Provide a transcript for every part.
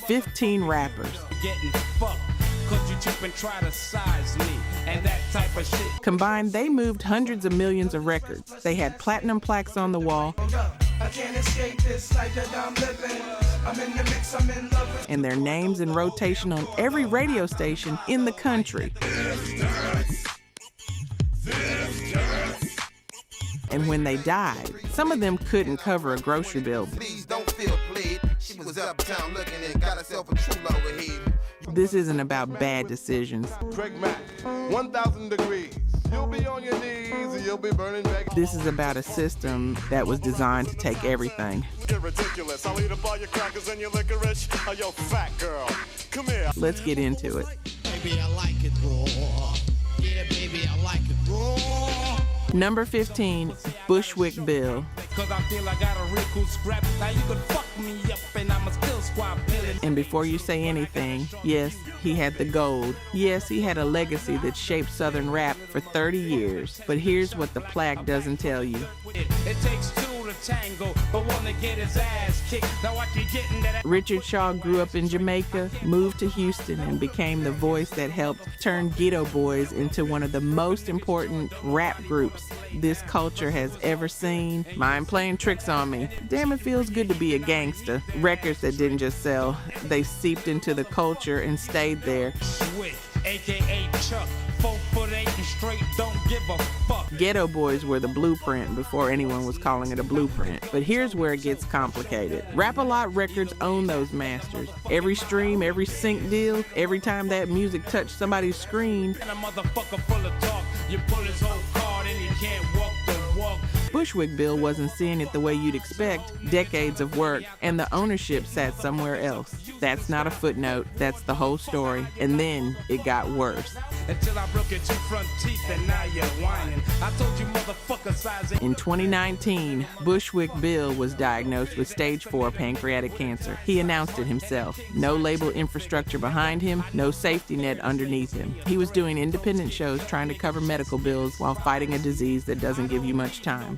15 rappers. Getting fucked, 'cause you trip and try to size me, and that type of shit. Combined, they moved hundreds of millions of records. They had platinum plaques on the wall. I can't escape this life that I'm living. I'm in the mix, I'm in love. And their names in rotation on every radio station in the country. And when they died, some of them couldn't cover a grocery bill. Please don't feel played. She was uptown looking and got herself a true overhead. This isn't about bad decisions. Craig Mack, 1,000 degrees. You'll be on your knees and you'll be burning back. This is about a system that was designed to take everything. You're ridiculous. I'll eat up all your crackers and your licorice. Oh, yo, fat girl. Come here. Let's get into it. Baby, I like it raw. Yeah, baby, I like it raw. Number 15, Bushwick Bill. 'Cause I feel I got a real cool scrap. Now you could fuck me up and I'ma still squat pilling. And before you say anything, yes, he had the gold. Yes, he had a legacy that shaped Southern rap for 30 years. But here's what the plaque doesn't tell you. It takes two to tango, but one to get his ass kicked. Now what you getting that? Richard Shaw grew up in Jamaica, moved to Houston, and became the voice that helped turn Ghetto Boys into one of the most important rap groups this culture has ever seen. Mind playing tricks on me. Damn, it feels good to be a gangster. Records that didn't just sell, they seeped into the culture and stayed there. Swick, aka Chuck, 4'8" and straight, don't give a fuck. Ghetto Boys were the blueprint before anyone was calling it a blueprint. But here's where it gets complicated. Rap-A-Lot Records own those masters. Every stream, every sync deal, every time that music touched somebody's screen. And a motherfucker full of talk, you pull his whole card and he can't walk the walk. Bushwick Bill wasn't seeing it the way you'd expect. Decades of work, and the ownership sat somewhere else. That's not a footnote, that's the whole story. And then it got worse. Until I broke your two front teeth and now you're whining. I told you motherfucker size. In 2019, Bushwick Bill was diagnosed with stage 4 pancreatic cancer. He announced it himself. No label infrastructure behind him, no safety net underneath him. He was doing independent shows trying to cover medical bills while fighting a disease that doesn't give you much time.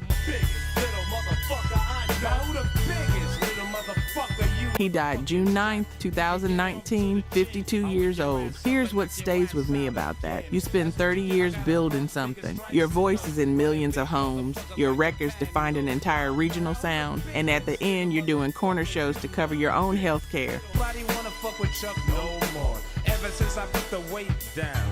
He died June 9th, 2019, 52 years old. Here's what stays with me about that. You spend 30 years building something. Your voice is in millions of homes. Your records defined an entire regional sound. And at the end, you're doing corner shows to cover your own health care. Nobody wanna fuck with Chuck no more. Ever since I put the weight down.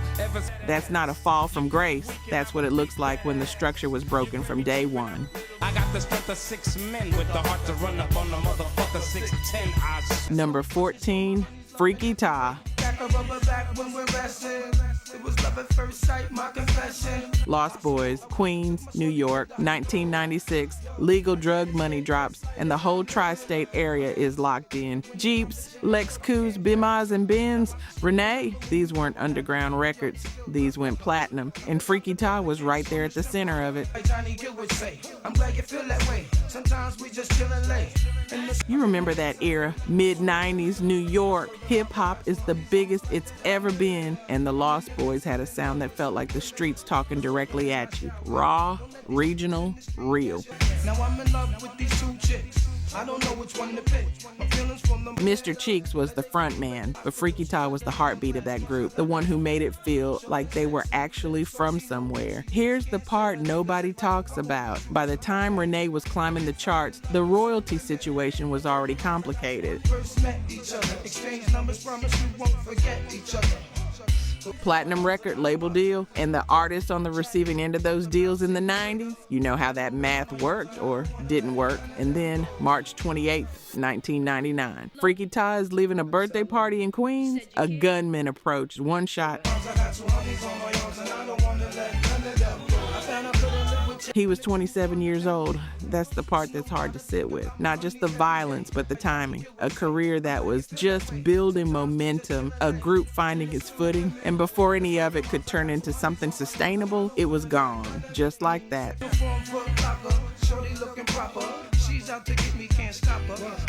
That's not a fall from grace. That's what it looks like when the structure was broken from day one. I got the strength of 6 men with the heart to run up on the motherfucker 6'10". Number 14, Freaky Ta. Lost Boys, Queens, New York, 1996. Legal drug money drops, and the whole tri-state area is locked in. Jeeps, Lex Coups, Bimas, and Benz. Renee, these weren't underground records. These went platinum, and Freaky Ta was right there at the center of it. You remember that era, mid-90s New York. Hip-hop is the biggest it's ever been, and the Lost Boys had a sound that felt like the streets talking directly at you. Raw, regional, real. Now I'm in love with these two chicks. I don't know which one to pick. My feelings from the Mr. Cheeks was the front man, but Freaky Ta was the heartbeat of that group, the one who made it feel like they were actually from somewhere. Here's the part nobody talks about. By the time Renee was climbing the charts, the royalty situation was already complicated. first met each other, exchange numbers, promise we won't forget each other. Platinum record label deal, and the artists on the receiving end of those deals in the 90s. You know how that math worked or didn't work. And then March 28th, 1999. Freaky Ta is leaving a birthday party in Queens. A gunman approached, one shot. He was 27 years old. That's the part that's hard to sit with. Not just the violence, but the timing. A career that was just building momentum, a group finding its footing, and before any of it could turn into something sustainable, it was gone. Just like that.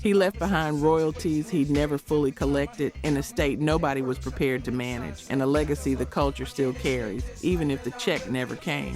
He left behind royalties he'd never fully collected, an estate nobody was prepared to manage, and a legacy the culture still carries, even if the check never came.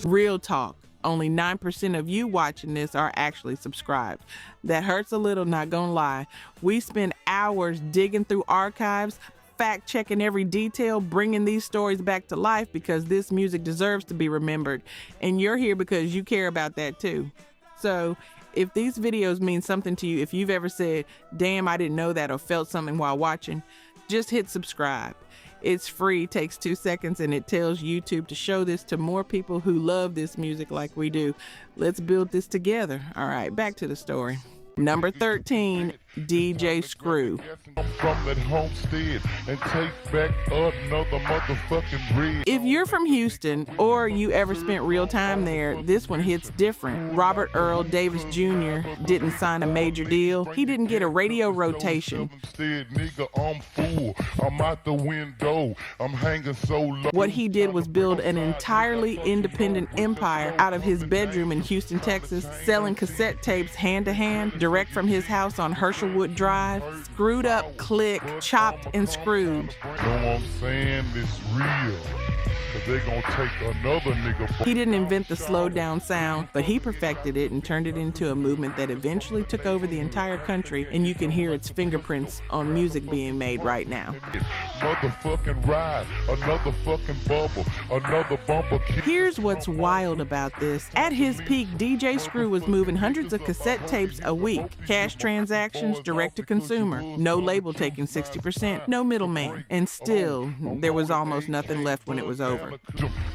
Real talk. Only 9% of you watching this are actually subscribed. That hurts a little, not gonna lie. We spend hours digging through archives, fact-checking every detail, bringing these stories back to life because this music deserves to be remembered. And you're here because you care about that too. So if these videos mean something to you, if you've ever said, damn, I didn't know that, or felt something while watching, just hit subscribe. It's free, takes 2 seconds, and it tells YouTube to show this to more people who love this music like we do. Let's build this together. All right, back to the story. Number 13, DJ Screw. From that homestead and take back another motherfucking breed. If you're from Houston or you ever spent real time there, this one hits different. Robert Earl Davis Jr. didn't sign a major deal. He didn't get a radio rotation. Nigga, I'm full. I'm out the window. I'm hanging so low. What he did was build an entirely independent empire out of his bedroom in Houston, Texas, selling cassette tapes hand to hand, direct from his house on Herschelwood Drive, screwed up, clicked, chopped, and screwed. Know what I'm saying? It's real. Cause they gonna take another nigga. He didn't invent the slowed down sound, but he perfected it and turned it into a movement that eventually took over the entire country, and you can hear its fingerprints on music being made right now. Motherfucking ride, another fucking bubble, another bumper. Here's what's wild about this. At his peak, DJ Screw was moving hundreds of cassette tapes a week. Cash transactions, direct to consumer. No label taking 60%, no middleman. And still, there was almost nothing left when it was over.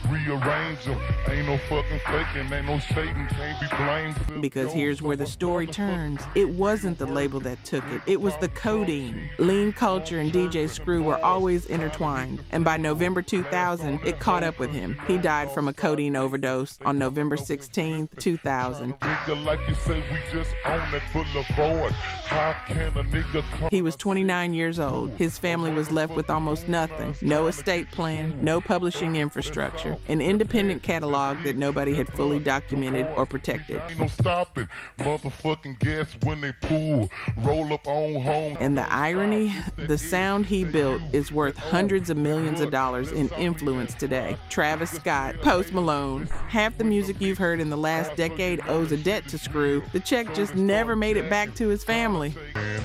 Rearrange them. Ain't no fucking faking, ain't no Satan, can't be blamed. Because here's where the story turns. It wasn't the label that took it. It was the codeine. Lean culture and DJ Screw were always intertwined. And by November 2000, it caught up with him. He died from a codeine overdose on November 16, 2000. Nigga, like you said, we just on that boulevard. How can a nigga come? He was 29 years old. His family was left with almost nothing. No estate plan, no publishing infrastructure, an independent catalog that nobody had fully documented or protected. Ain't no stopping. Motherfucking gas when they pull. Roll up on home. And the irony, the sound he built is worth hundreds of millions of dollars in influence today. Travis Scott, Post Malone, half the music you've heard in the last decade owes a debt to Screw. The check just never made it back to his family. Man,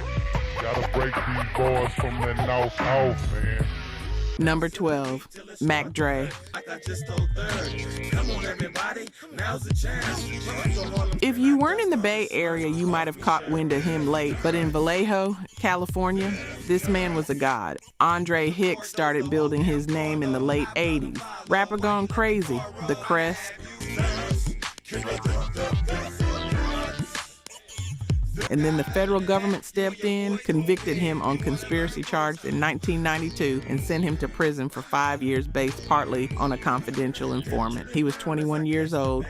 gotta break these boys from the north off, man. Number 12, Mack Dre. If you weren't in the Bay Area, you might have caught wind of him late, but in Vallejo, California, this man was a god. Andre Hicks started building his name in the late 80s. Rapper gone crazy, The Crest. And then the federal government stepped in, convicted him on conspiracy charges in 1992, and sent him to prison for 5 years based partly on a confidential informant. He was 21 years old.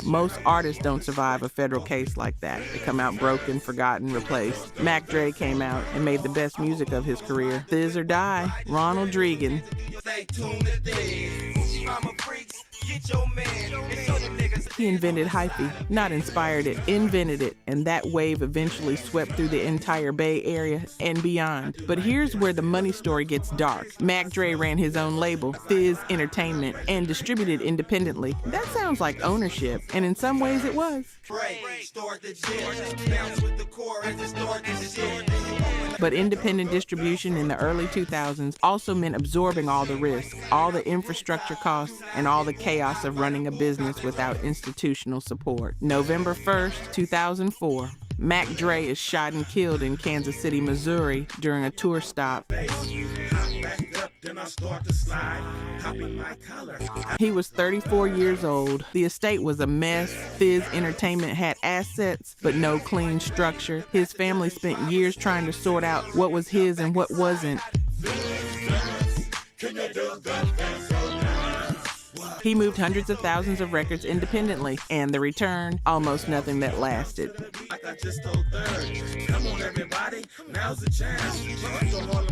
Most artists don't survive a federal case like that. They come out broken, forgotten, replaced. Mack Dre came out and made the best music of his career. Fizz or Die, Ronald Reagan. He invented hyphy, not inspired it, invented it, and that wave eventually swept through the entire Bay Area and beyond. But here's where the money story gets dark. Mack Dre ran his own label, Fizz Entertainment, and distributed independently. That sounds like ownership, and in some ways it was. But independent distribution in the early 2000s also meant absorbing all the risk, all the infrastructure costs, and all the chaos of running a business without institutional support. November 1st, 2004, Mack Dre is shot and killed in Kansas City, Missouri during a tour stop. He was 34 years old. The estate was a mess. Fizz Entertainment had assets, but no clean structure. His family spent years trying to sort out what was his and what wasn't. He moved hundreds of thousands of records independently, and the return, almost nothing that lasted.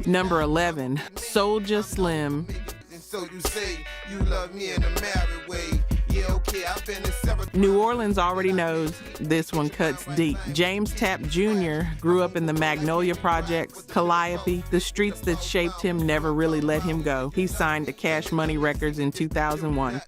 Number 11, Soulja Slim. So you say you love me in a married way. Yeah, okay, I've been in several. New Orleans already knows this one cuts deep. James Tapp Jr. grew up in the Magnolia Projects, Calliope. The streets that shaped him never really let him go. He signed to Cash Money Records in 2001.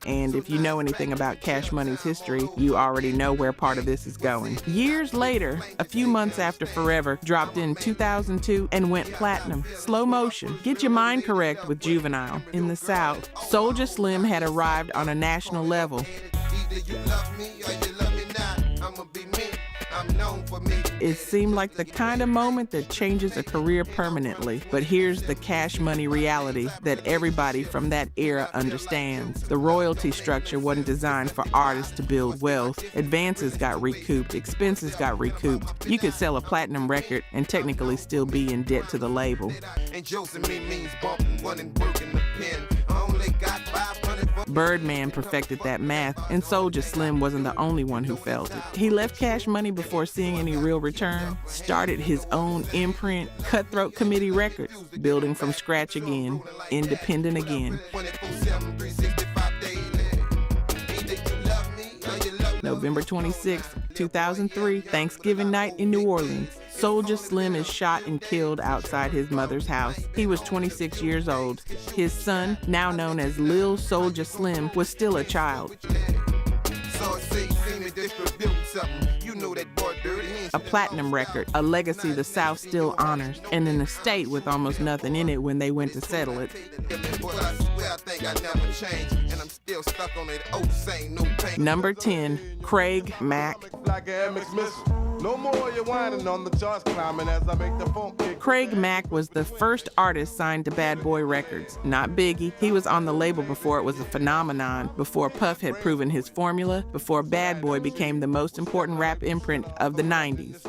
And if you know anything about Cash Money's history, you already know where part of this is going. Years later, a few months after Forever, dropped in 2002 and went platinum. Slow Motion. Get your mind correct with Juvenile. In the South, Soulja Slim had arrived on a national level. It seemed like the kind of moment that changes a career permanently. But here's the Cash Money reality that everybody from that era understands. The royalty structure wasn't designed for artists to build wealth. Advances got recouped, expenses got recouped. You could sell a platinum record and technically still be in debt to the label. Birdman perfected that math, and Soulja Slim wasn't the only one who felt it. He left Cash Money before seeing any real return, started his own imprint, Cutthroat Committee Records, building from scratch again, independent again. November 26, 2003, Thanksgiving night in New Orleans. Soulja Slim is shot and killed outside his mother's house. He was 26 years old. His son, now known as Lil Soulja Slim, was still a child. A platinum record, a legacy the South still honors, and an estate with almost nothing in it when they went to settle it. Number 10, Craig Mack. Craig Mack was the first artist signed to Bad Boy Records, not Biggie. He was on the label before it was a phenomenon, before Puff had proven his formula, before Bad Boy became the most important rap imprint of the 90s.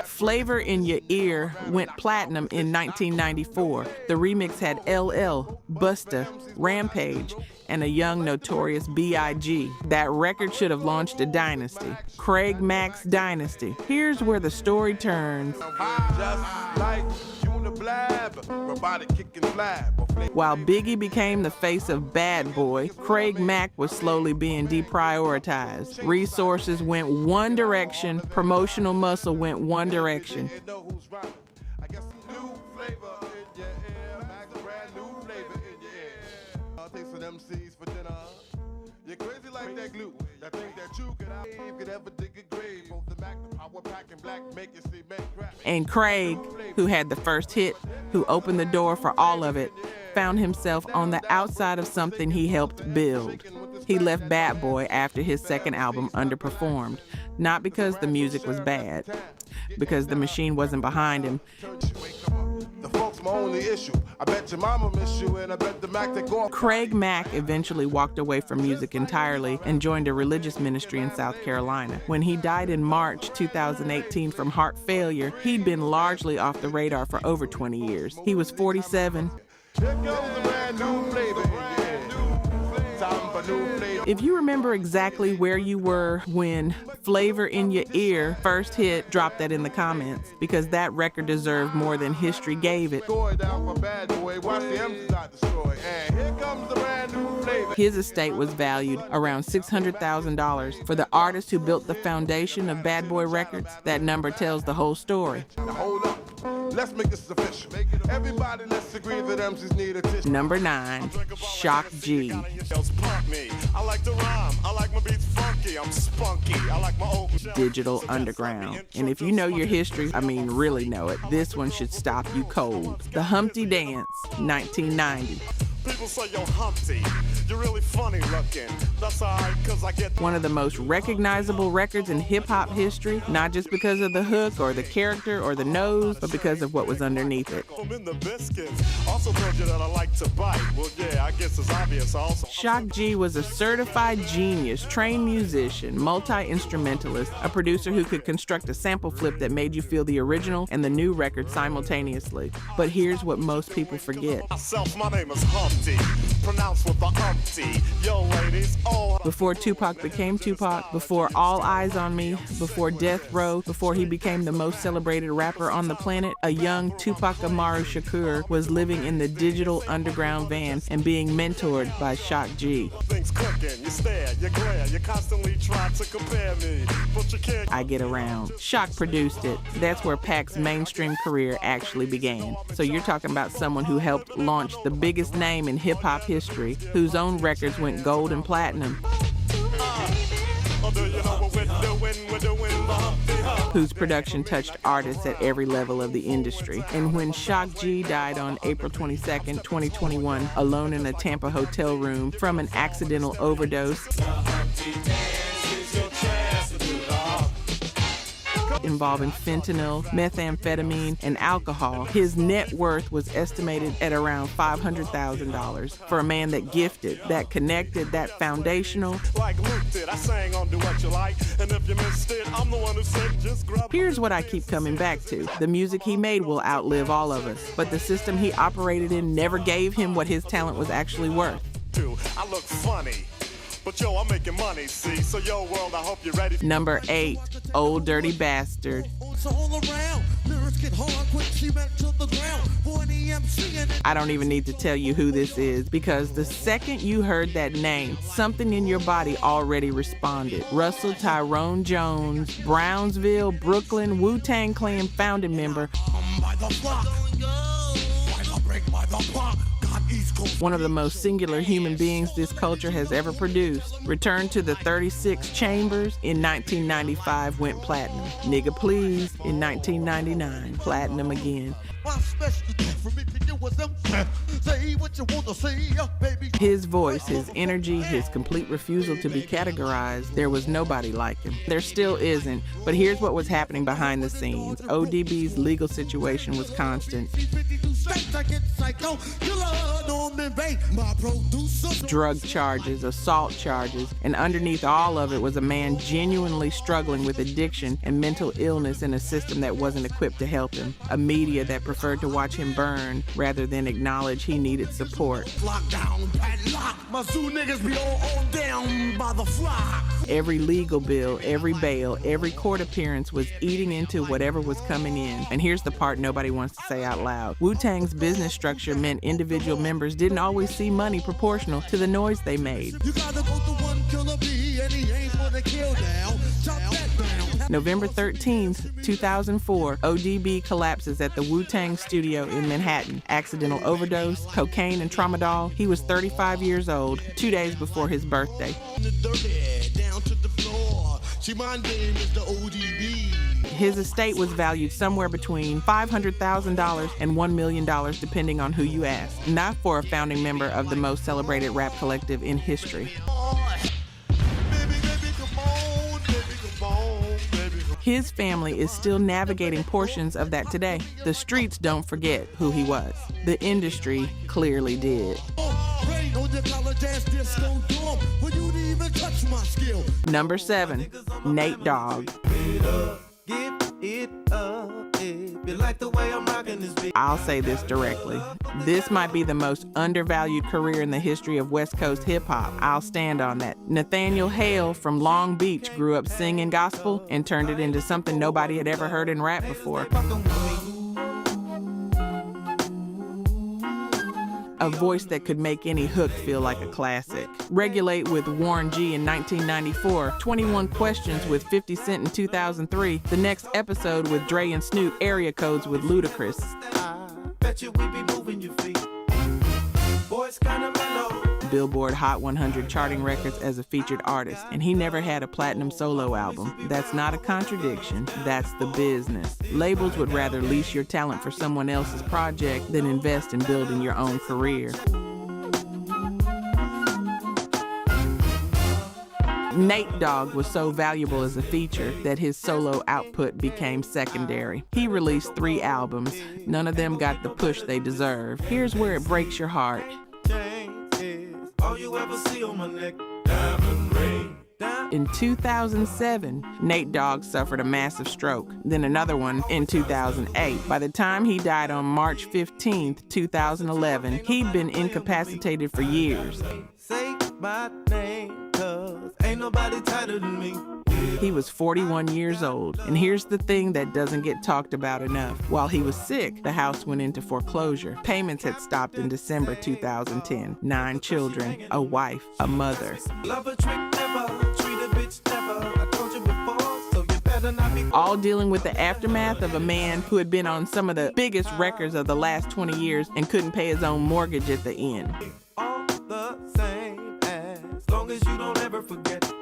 Flavor in Your Ear went platinum in 1994. The remix had LL, Busta, Rampage, and a young notorious B.I.G. That record should have launched a dynasty. Craig Mack's dynasty. Here's where the story turns. While Biggie became the face of Bad Boy, Craig Mack was slowly being deprioritized. Resources went one direction, promotional muscle went one direction. And Craig, who had the first hit, who opened the door for all of it, found himself on the outside of something he helped build. He left Bad Boy after his second album underperformed, not because the music was bad, because the machine wasn't behind him. Craig Mack eventually walked away from music entirely and joined a religious ministry in South Carolina. When he died in March 2018 from heart failure, he'd been largely off the radar for over 20 years. He was 47. If you remember exactly where you were when Flavor in Your Ear first hit, drop that in the comments, because that record deserved more than history gave it. His estate was valued around $600,000. For the artist who built the foundation of Bad Boy Records, that number tells the whole story. Let's make this official. Everybody, let's agree that MCs need a Number 9, Shock G. I like the rhyme. I like my beats funky. I'm spunky. I like my old Digital Underground. And if you know your history, I mean really know it, this one should stop you cold. The Humpty Dance, 1990. People say, yo, Humpty, you're really funny looking. That's alright, cause I get One of the most recognizable records in hip-hop history, not just because of the hook or the character or the nose, but because of what was underneath it. I'm in the biscuits. Also told you that I like to bite. Well, yeah, I guess it's obvious also. Shock G was a certified genius, trained musician, multi-instrumentalist, a producer who could construct a sample flip that made you feel the original and the new record simultaneously. But here's what most people forget. Myself, my name is Humpty. pronounced with the umpty. Yo, ladies, oh. Before Tupac became Tupac, before All Eyes on Me, before Death Row, before he became the most celebrated rapper on the planet, a young Tupac Amaru Shakur was living in the digital underground van and being mentored by Shock G. Things cooking, you stare, you glare, you constantly try to compare me, but you can't. I Get Around. Shock produced it. That's where Pac's mainstream career actually began. So you're talking about someone who helped launch the biggest name in hip-hop history, whose own records went gold and platinum, whose production touched artists at every level of the industry. And when Shock G died on April 22nd, 2021, alone in a Tampa hotel room from an accidental overdose involving fentanyl, methamphetamine, and alcohol, his net worth was estimated at around $500,000 for a man that gifted, that connected, that foundational. Like Luke did, I sang on Do What You Like, and if you missed it, I'm the one who said just grab. Here's what I keep coming back to. The music he made will outlive all of us, but the system he operated in never gave him what his talent was actually worth. I look funny, but yo, I'm making money, see? So yo, world, I hope you're ready. Number 8, Old Dirty Bastard. I don't even need to tell you who this is, because the second you heard that name, something in your body already responded. Russell Tyrone Jones, Brownsville, Brooklyn, Wu-Tang Clan founding member. One of the most singular human beings this culture has ever produced. Returned to the 36 chambers in 1995, went platinum. Nigga Please in 1999, platinum again. His voice, his energy, his complete refusal to be categorized, there was nobody like him. There still isn't, but here's what was happening behind the scenes. ODB's legal situation was constant. Drug charges, assault charges, and underneath all of it was a man genuinely struggling with addiction and mental illness in a system that wasn't equipped to help him. A media that preferred to watch him burn rather than acknowledge he needed support. Every legal bill, every bail, every court appearance was eating into whatever was coming in. And here's the part nobody wants to say out loud. Wu-Tang's business structure meant individual members didn't always see money proportional to the noise they made. November 13th, 2004, ODB collapses at the Wu-Tang studio in Manhattan. Accidental overdose, cocaine and tramadol. He was 35 years old, 2 days before his birthday. His estate was valued somewhere between $500,000 and $1 million, depending on who you ask. Not for a founding member of the most celebrated rap collective in history. His family is still navigating portions of that today. The streets don't forget who he was. The industry clearly did. Number 7, Nate Dogg. I'll say this directly. This might be the most undervalued career in the history of West Coast hip-hop. I'll stand on that. Nathaniel Hale from Long Beach grew up singing gospel and turned it into something nobody had ever heard in rap before. A voice that could make any hook feel like a classic. Regulate with Warren G in 1994, 21 Questions with 50 Cent in 2003, the next episode with Dre and Snoop, Area Codes with Ludacris. Billboard Hot 100 charting records as a featured artist, and he never had a platinum solo album. That's not a contradiction, that's the business. Labels would rather lease your talent for someone else's project than invest in building your own career. Nate Dogg was so valuable as a feature that his solo output became secondary. He released 3 albums. None of them got the push they deserve. Here's where it breaks your heart. All you ever see on my neck, diamond ring. In 2007, Nate Dogg suffered a massive stroke, then another one in 2008. By the time he died on March 15, 2011, he'd been incapacitated for years. Say my name, 'cause ain't nobody tighter than me. He was 41 years old, and here's the thing that doesn't get talked about enough. While he was sick, the house went into foreclosure. Payments had stopped in December 2010. 9 children, a wife, a mother. Love a trick never, treat a bitch never. I told you before, so you better not be. All dealing with the aftermath of a man who had been on some of the biggest records of the last 20 years and couldn't pay his own mortgage at the end. All the same, as long as you don't ever forget.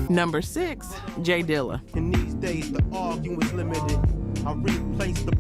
Number 6, J Dilla. In these days, the arguing's limited. I replace the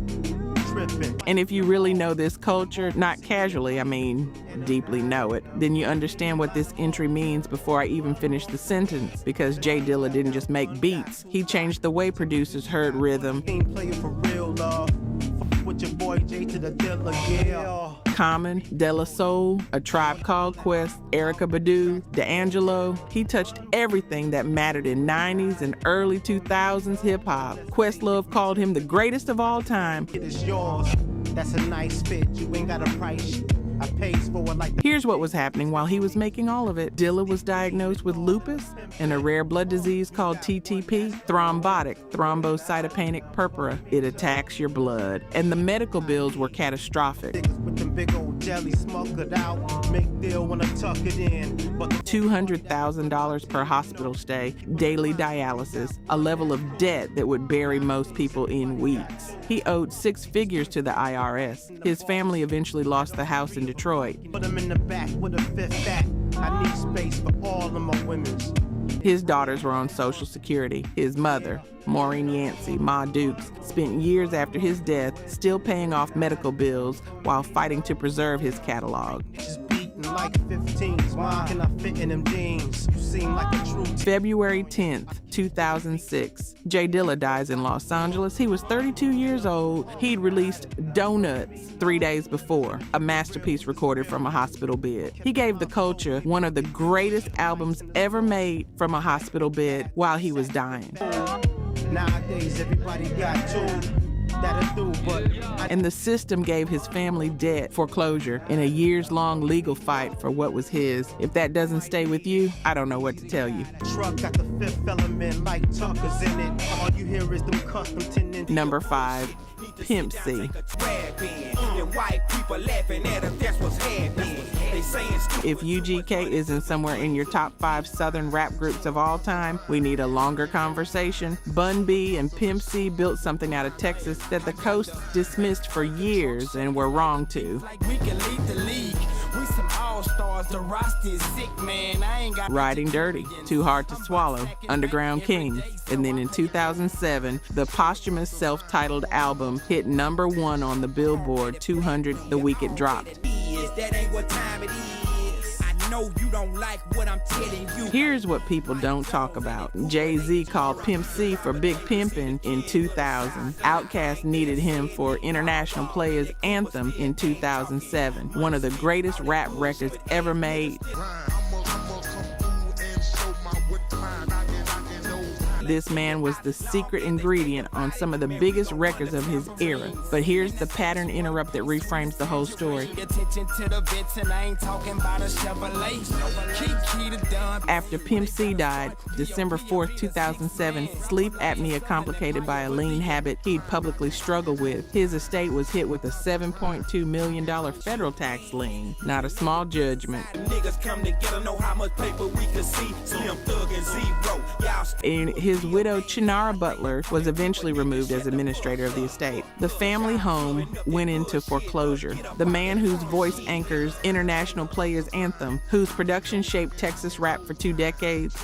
tripping. And if you really know this culture, not casually, I mean deeply know it, then you understand what this entry means before I even finish the sentence. Because J Dilla didn't just make beats, he changed the way producers heard rhythm. Ain't playing for real, love. Fuck with your boy J to the Dilla, yeah. Common, De La Soul, A Tribe Called Quest, Erykah Badu, D'Angelo. He touched everything that mattered in 90s and early 2000s hip-hop. Questlove called him the greatest of all time. It is yours. That's a nice fit. You ain't got a price. I pays for it like Here's what was happening while he was making all of it. Dilla was diagnosed with lupus and a rare blood disease called TTP, thrombotic, thrombocytopenic purpura. It attacks your blood. And the medical bills were catastrophic. with them big old jelly, smoke it out. Make deal when I tuck it in. But $200,000 per hospital stay, daily dialysis, a level of debt that would bury most people in weeks. He owed 6 figures to the IRS. His family eventually lost the house in Detroit. put them in the back with a 5th back. I need space for all of my women's. His daughters were on Social Security. His mother, Maureen Yancey, Ma Dukes, spent years after his death still paying off medical bills while fighting to preserve his catalog. Just beating like 15s. Why can I fit in them jeans? You seem like a true February 10th, 2006. J Dilla dies in Los Angeles. He was 32 years old. He'd released Donuts 3 days before, a masterpiece recorded from a hospital bed. He gave the culture one of the greatest albums ever made from a hospital bed while he was dying. Nowadays, everybody got tools that'll do, but And the system gave his family debt foreclosure in a years-long legal fight for what was his. If that doesn't stay with you, I don't know what to tell you. truck got the 5th element like tuckers in it. All you hear is them custom 10-inch. Number 5, Pimp C. If UGK isn't somewhere in your top 5 Southern rap groups of all time, we need a longer conversation. Bun B and Pimp C built something out of Texas that the coast dismissed for years and were wrong to. Riding Dirty, Too Hard to Swallow, Underground King. And then in 2007, the posthumous self-titled album hit number 1 on the Billboard 200 the week it dropped. Here's what people don't talk about. Jay-Z called Pimp C for Big Pimpin' in 2000. Outkast needed him for International Players Anthem in 2007, one of the greatest rap records ever made. This man was the secret ingredient on some of the biggest records of his era. But here's the pattern interrupt that reframes the whole story. After Pimp C died, December 4th, 2007, sleep apnea complicated by a lien habit he'd publicly struggled with, his estate was hit with a $7.2 million federal tax lien. Not a small judgment. And his widow, Chinara Butler, was eventually removed as administrator of the estate. The family home went into foreclosure. The man whose voice anchors International Players Anthem, whose production shaped Texas rap for 2 decades,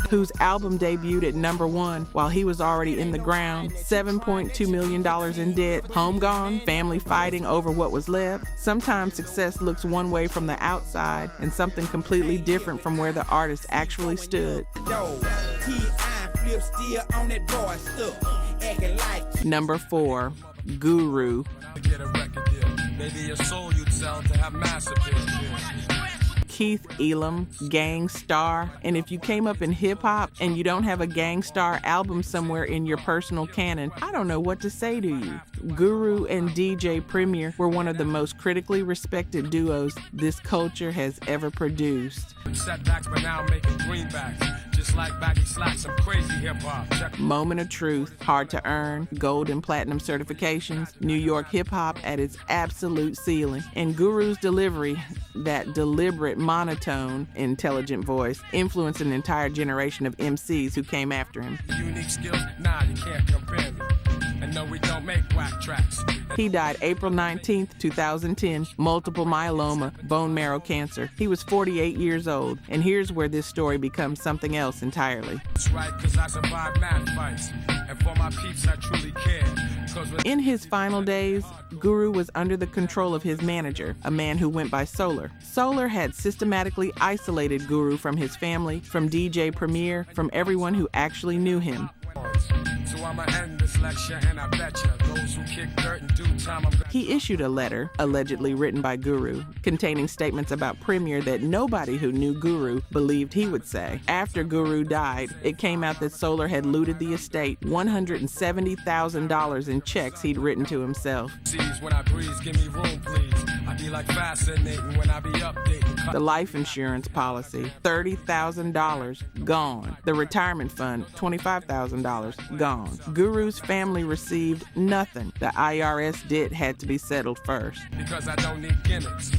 whose album debuted at number 1 while he was already in the ground, $7.2 million in debt, home gone, family fighting over what was left. Sometimes success looks one way from the outside and something completely different from where the artist actually stood. Number 4, Guru. Maybe your soul you'd sell to have masterpiece. Keith Elam, Gang Starr. And if you came up in hip-hop and you don't have a Gang Starr album somewhere in your personal canon, I don't know what to say to you. Guru and DJ Premier were one of the most critically respected duos this culture has ever produced. Setbacks, but now I'm making greenbacks. Just like baggy slacks, I'm crazy hip-hop. Moment of Truth, Hard to Earn, gold and platinum certifications, New York hip-hop at its absolute ceiling. And Guru's delivery, that deliberate, monotone, intelligent voice, influenced an entire generation of MCs who came after him. Unique skills? Nah, you can't compare me. And no, we don't make whack tracks. He died April 19th, 2010, multiple myeloma, bone marrow cancer. He was 48 years old, and here's where this story becomes something else entirely. That's right, cause I survived mad fights, and for my peeps I truly care. In his final days, Guru was under the control of his manager, a man who went by Solar. Solar had systematically isolated Guru from his family, from DJ Premier, from everyone who actually knew him. So I'ma end this lecture, and I betcha those who kick dirt in due time. He issued a letter, allegedly written by Guru, containing statements about Premier that nobody who knew Guru believed he would say. After Guru died, it came out that Solar had looted the estate, $170,000 in checks he'd written to himself. When I breeze, give me room, please. I be like fascinating when I be updating. The life insurance policy, $30,000, gone. The retirement fund, $25,000, gone. Guru's family received nothing. The IRS debt had to be settled first. Because I don't need gimmicks.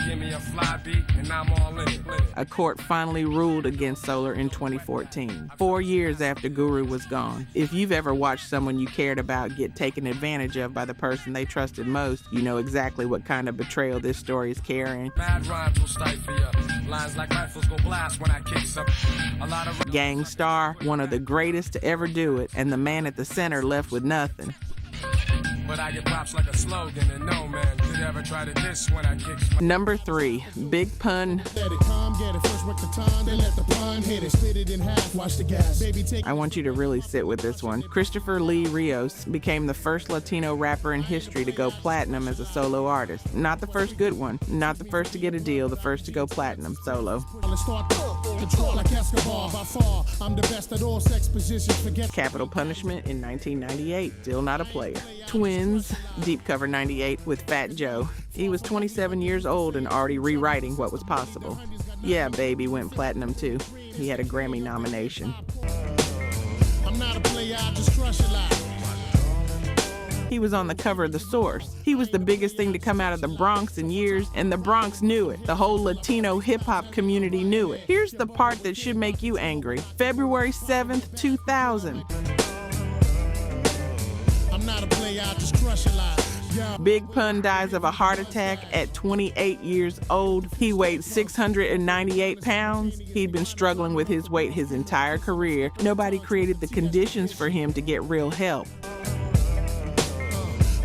Give me a fly beat and I'm all in it. A court finally ruled against Solar in 2014, 4 years after Guru was gone. If you've ever watched someone you cared about get taken advantage of by the person they trusted most, you know exactly what kind of betrayal this story is carrying. Mad rhymes will stifle you. Lines like rifles go blast when I kick some. A lot of Gang Starr, one of the greatest to ever do it, and the man at the center left with nothing. But I get props like a slogan, and no man could ever try to diss when I kick. Number 3, Big Pun. I want you to really sit with this one. Christopher Lee Rios became the first Latino rapper in history to go platinum as a solo artist. Not the first good one, not the first to get a deal, the first to go platinum solo. Capital Punishment in 1998, still not a player. Twins, Deep Cover 98 with Fat Joe. He was 27 years old and already rewriting what was possible. Yeah, Baby went platinum too. He had a Grammy nomination. I'm not a player, I just crush a lot. He was on the cover of The Source. He was the biggest thing to come out of the Bronx in years, and the Bronx knew it. The whole Latino hip-hop community knew it. Here's the part that should make you angry. February 7th, 2000. I'm not a player, I just crush a lot. Big Pun dies of a heart attack at 28 years old. He weighed 698 pounds. He'd been struggling with his weight his entire career. Nobody created the conditions for him to get real help.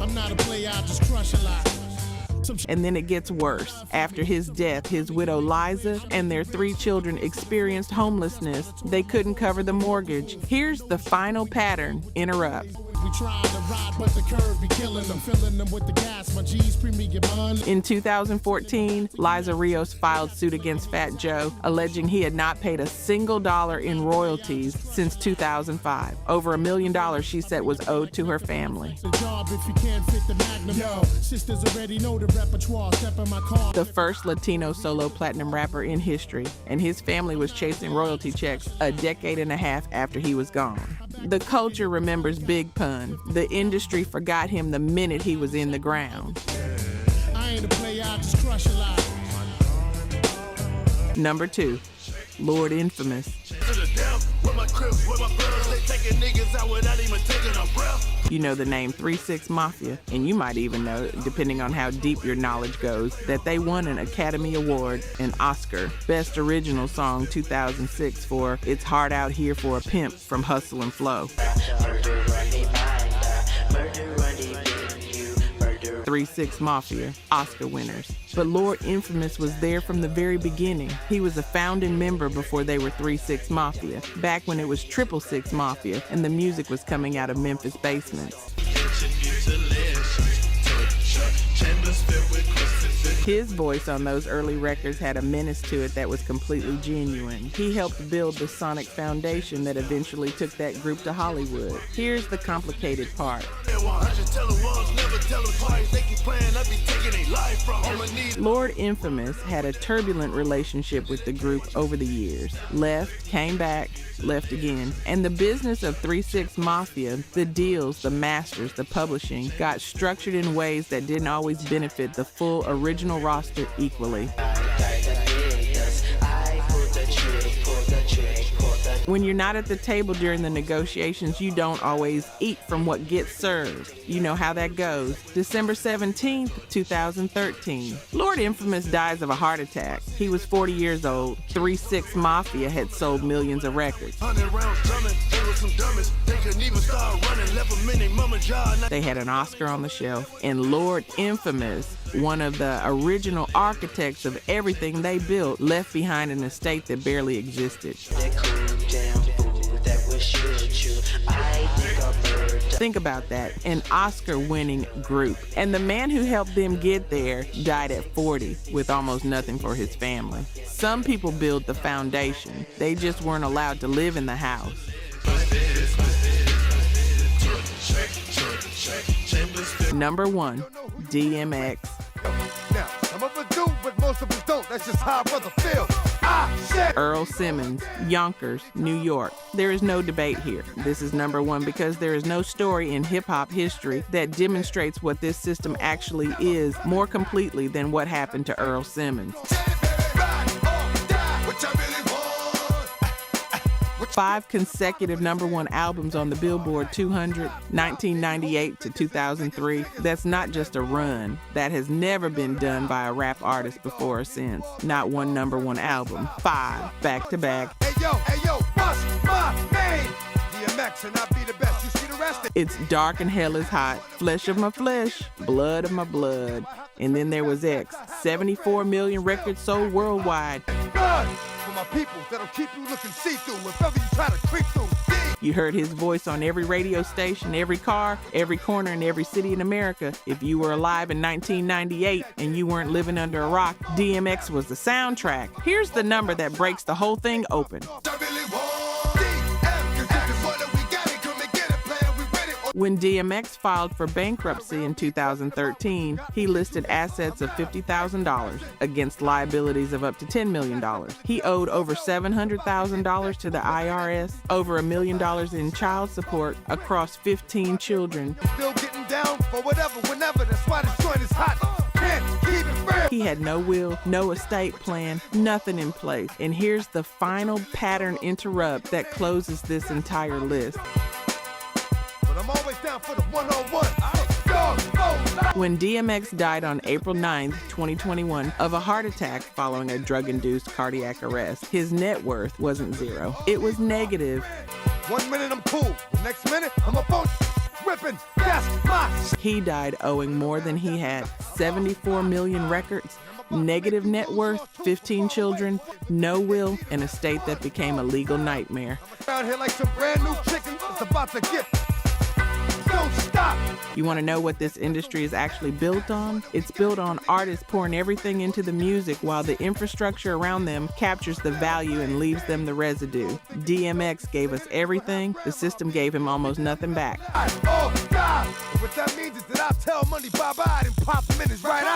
I'm not a player, I just crush a lot. And then it gets worse. After his death, his widow Liza and their 3 children experienced homelessness. They couldn't cover the mortgage. Here's the final pattern interrupt. We try to ride, but the curve be killing them, filling them with the gas. My G's premium on. In 2014, Liza Rios filed suit against Fat Joe, alleging he had not paid a single dollar in royalties since 2005. Over $1 million, she said, was owed to her family. The job if you can't fit the magnum. Yo, sisters already know the repertoire. Step in my car. The first Latino solo platinum rapper in history, and his family was chasing royalty checks a decade and a half after he was gone. The culture remembers Big Pun. The industry forgot him the minute he was in the ground. I ain't a player, I just crush a lot. Number 2, Lord Infamous. You know the name 3-6 Mafia, and you might even know, depending on how deep your knowledge goes, that they won an Academy Award, an Oscar, Best Original Song 2006 for It's Hard Out Here for a Pimp from Hustle and Flow. 3-6 Mafia, Oscar winners. But Lord Infamous was there from the very beginning. He was a founding member before they were 3-6 Mafia, back when it was 666 Mafia and the music was coming out of Memphis basements. His voice on those early records had a menace to it that was completely genuine. He helped build the sonic foundation that eventually took that group to Hollywood. Here's the complicated part. Lord Infamous had a turbulent relationship with the group over the years. Left, came back, left again. And the business of 3-6 Mafia, the deals, the masters, the publishing, got structured in ways that didn't always benefit the full original roster equally. When you're not at the table during the negotiations, you don't always eat from what gets served. You know how that goes. December 17th, 2013. Lord Infamous dies of a heart attack. He was 40 years old. 3-6 Mafia had sold millions of records. They had an Oscar on the shelf, and Lord Infamous, one of the original architects of everything they built, left behind an estate that barely existed. Think about that, an Oscar-winning group. And the man who helped them get there died at 40 with almost nothing for his family. Some people build the foundation. They just weren't allowed to live in the house. Number 1, DMX. Now, some of us do, but most of us don't. That's just how a brother feel. Earl Simmons, Yonkers, New York. There is no debate here. This is number 1 because there is no story in hip-hop history that demonstrates what this system actually is more completely than what happened to Earl Simmons. 5 consecutive number 1 albums on the Billboard 200, 1998 to 2003. That's not just a run. That has never been done by a rap artist before or since. Not one number 1 album. 5 back to back. Hey yo, what's my name? DMX and I be the best. You see the rest? It's Dark and Hell is Hot, Flesh of My Flesh, Blood of My Blood. And then there was X, 74 million records sold worldwide. Blood for my people that'll keep you looking see-through if ever you try to creep through. You heard his voice on every radio station, every car, every corner, and every city in America. If you were alive in 1998 and you weren't living under a rock, DMX was the soundtrack. Here's the number that breaks the whole thing open. When DMX filed for bankruptcy in 2013, he listed assets of $50,000 against liabilities of up to $10 million. He owed over $700,000 to the IRS, over $1 million in child support across 15 children. Still getting down for whatever, whenever. That's why this joint is hot. Can't keep it real. He had no will, no estate plan, nothing in place. And here's the final pattern interrupt that closes this entire list. I'm always down for the one-on-one. When DMX died on April 9, 2021, of a heart attack following a drug-induced cardiac arrest, his net worth wasn't zero. It was negative. 1 minute I'm cool. The next minute I'm a phone ripping. That's my. He died owing more than he had. 74 million records, negative net worth, 15 children, no will, an estate that became a legal nightmare. Around here like some brand new chicken. It's about to get. Don't stop. You want to know what this industry is actually built on? It's built on artists pouring everything into the music while the infrastructure around them captures the value and leaves them the residue. DMX gave us everything. The system gave him almost nothing back. Oh, God. What that means is that I'll tell money bye-bye and pop them in his right eye.